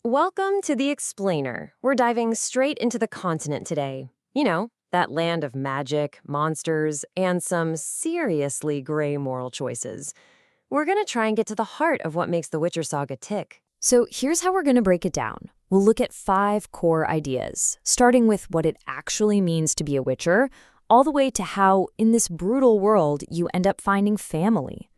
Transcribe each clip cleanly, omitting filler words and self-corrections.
Welcome to The Explainer. We're diving straight into the continent today. You know, that land of magic, monsters, and some seriously gray moral choices. We're going to try and get to the heart of what makes the Witcher Saga tick. So here's how we're going to break it down. We'll look at 5 core ideas, starting with what it actually means to be a Witcher, all the way to how, in this brutal world, you end up finding family.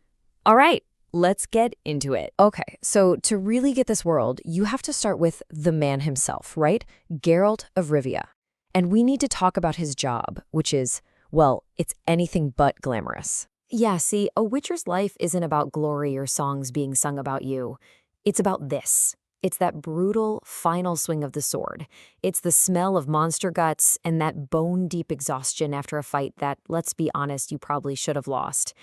All right. Let's get into it. Okay, so to really get this world, you have to start with the man himself, right? Geralt of Rivia. And we need to talk about his job, which is, well, it's anything but glamorous. Yeah, see, a Witcher's life isn't about glory or songs being sung about you. It's about this. It's that brutal, final swing of the sword. It's the smell of monster guts and that bone-deep exhaustion after a fight that, let's be honest, you probably should have lost.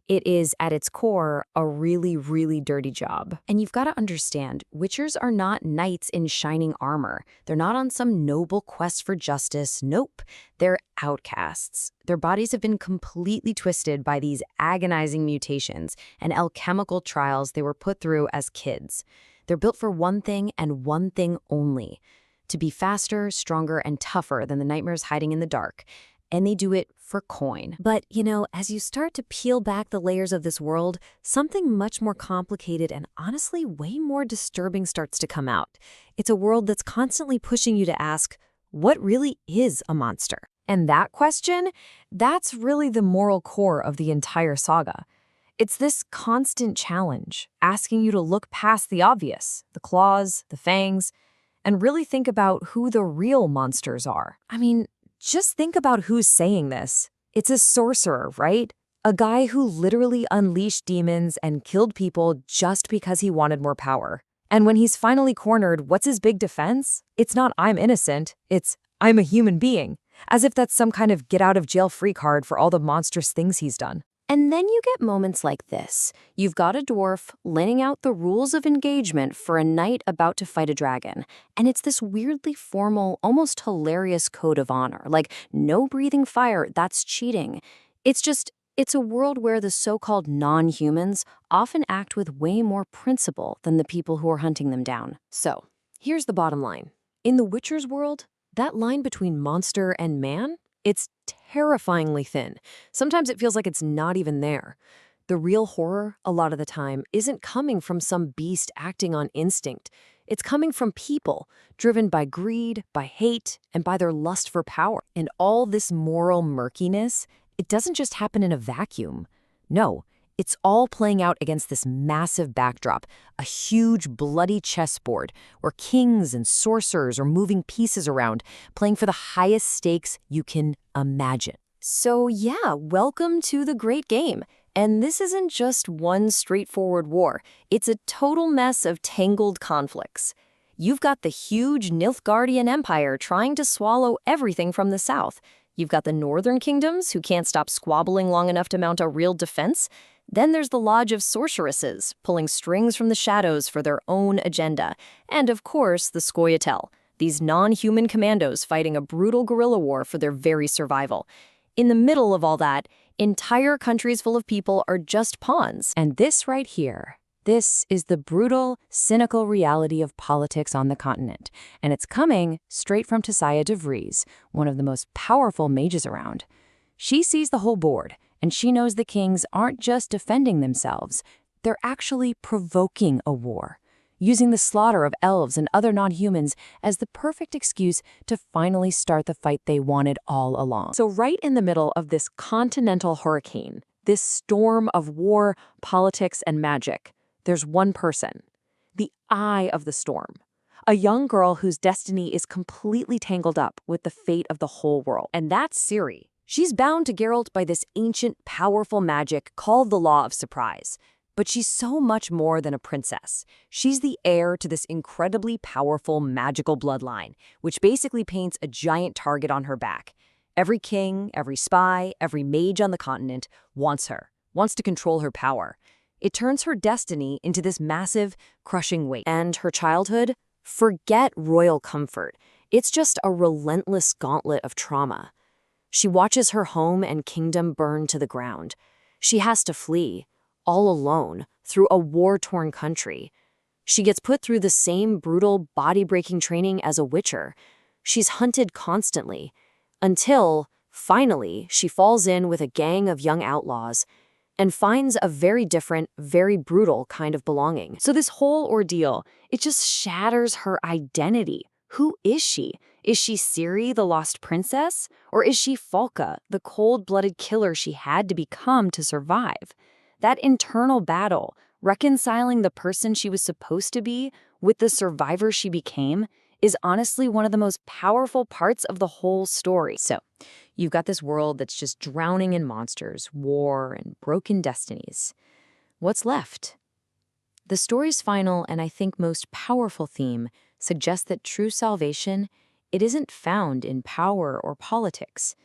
It is, at its core, a really, really dirty job. And you've got to understand, Witchers are not knights in shining armor. They're not on some noble quest for justice. Nope. They're outcasts. Their bodies have been completely twisted by these agonizing mutations and alchemical trials they were put through as kids. They're built for one thing and one thing only: to be faster, stronger, and tougher than the nightmares hiding in the dark. And they do it for coin. But, you know, as you start to peel back the layers of this world, something much more complicated and honestly way more disturbing starts to come out. It's a world that's constantly pushing you to ask, what really is a monster? And that question, that's really the moral core of the entire saga. It's this constant challenge, asking you to look past the obvious, the claws, the fangs, and really think about who the real monsters are. I mean, just think about who's saying this. It's a sorcerer, right? A guy who literally unleashed demons and killed people just because he wanted more power. And when he's finally cornered, what's his big defense? It's not "I'm innocent," it's "I'm a human being." As if that's some kind of get-out-of-jail-free card for all the monstrous things he's done. And then you get moments like this. You've got a dwarf laying out the rules of engagement for a knight about to fight a dragon. And it's this weirdly formal, almost hilarious code of honor. Like, no breathing fire, that's cheating. It's a world where the so-called non-humans often act with way more principle than the people who are hunting them down. So, here's the bottom line. In the Witcher's world, that line between monster and man, it's terrifyingly thin. Sometimes it feels like it's not even there. The real horror, a lot of the time, isn't coming from some beast acting on instinct. It's coming from people, driven by greed, by hate, and by their lust for power. And all this moral murkiness, it doesn't just happen in a vacuum. No, it's all playing out against this massive backdrop, a huge bloody chessboard where kings and sorcerers are moving pieces around, playing for the highest stakes you can imagine. So yeah, welcome to the great game. And this isn't just one straightforward war. It's a total mess of tangled conflicts. You've got the huge Nilfgaardian Empire trying to swallow everything from the south. You've got the northern kingdoms who can't stop squabbling long enough to mount a real defense. Then there's the Lodge of Sorceresses, pulling strings from the shadows for their own agenda. And of course, the Scoia'tael, these non-human commandos fighting a brutal guerrilla war for their very survival. In the middle of all that, entire countries full of people are just pawns. And this right here, this is the brutal, cynical reality of politics on the continent. And it's coming straight from Tissaia de Vries, one of the most powerful mages around. She sees the whole board, and she knows the kings aren't just defending themselves. They're actually provoking a war, using the slaughter of elves and other non-humans as the perfect excuse to finally start the fight they wanted all along. So right in the middle of this continental hurricane, this storm of war, politics, and magic, there's one person, the eye of the storm. A young girl whose destiny is completely tangled up with the fate of the whole world. And that's Ciri. She's bound to Geralt by this ancient, powerful magic called the Law of Surprise. But she's so much more than a princess. She's the heir to this incredibly powerful magical bloodline, which basically paints a giant target on her back. Every king, every spy, every mage on the continent wants her, wants to control her power. It turns her destiny into this massive, crushing weight. And her childhood? Forget royal comfort. It's just a relentless gauntlet of trauma. She watches her home and kingdom burn to the ground. She has to flee, all alone, through a war-torn country. She gets put through the same brutal, body-breaking training as a Witcher. She's hunted constantly, until, finally, she falls in with a gang of young outlaws and finds a very different, very brutal kind of belonging. So this whole ordeal, it just shatters her identity. Who is she? Is she Ciri, the lost princess? Or is she Falca, the cold-blooded killer she had to become to survive? That internal battle, reconciling the person she was supposed to be with the survivor she became, is honestly one of the most powerful parts of the whole story. So, you've got this world that's just drowning in monsters, war, and broken destinies. What's left? The story's final and I think most powerful theme suggests that true salvation, it isn't found in power or politics.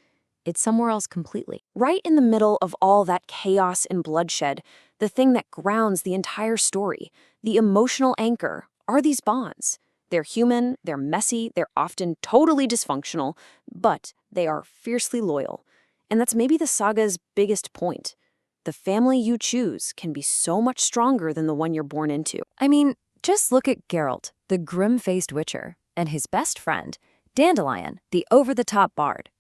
It's somewhere else completely. Right in the middle of all that chaos and bloodshed, the thing that grounds the entire story, the emotional anchor, are these bonds. They're human, they're messy, they're often totally dysfunctional, but they are fiercely loyal. And that's maybe the saga's biggest point. The family you choose can be so much stronger than the one you're born into. I mean, just look at Geralt, the grim-faced Witcher, and his best friend, Dandelion, the over-the-top bard.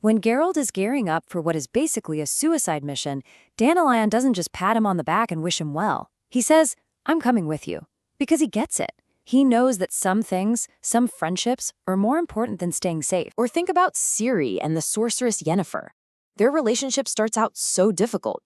When Geralt is gearing up for what is basically a suicide mission, Dandelion doesn't just pat him on the back and wish him well. He says, "I'm coming with you," because he gets it. He knows that some things, some friendships, are more important than staying safe. Or think about Ciri and the sorceress Yennefer. Their relationship starts out so difficult,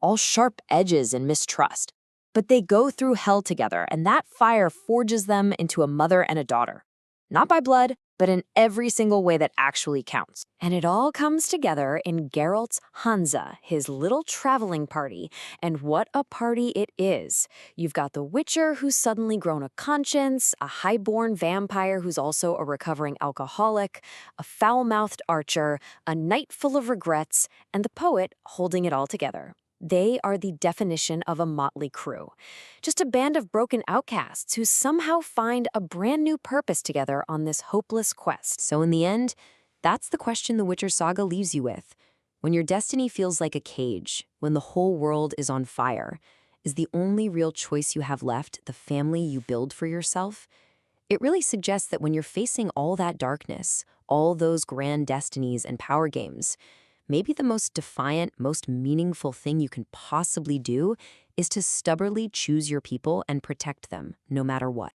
all sharp edges and mistrust. But they go through hell together, and that fire forges them into a mother and a daughter. Not by blood, but in every single way that actually counts. And it all comes together in Geralt's Hansa, his little traveling party. And what a party it is. You've got the Witcher who's suddenly grown a conscience, a high-born vampire who's also a recovering alcoholic, a foul-mouthed archer, a knight full of regrets, and the poet holding it all together. They are the definition of a motley crew. Just a band of broken outcasts who somehow find a brand new purpose together on this hopeless quest. So in the end, that's the question the Witcher Saga leaves you with. When your destiny feels like a cage, when the whole world is on fire, is the only real choice you have left the family you build for yourself? It really suggests that when you're facing all that darkness, all those grand destinies and power games, maybe the most defiant, most meaningful thing you can possibly do is to stubbornly choose your people and protect them, no matter what.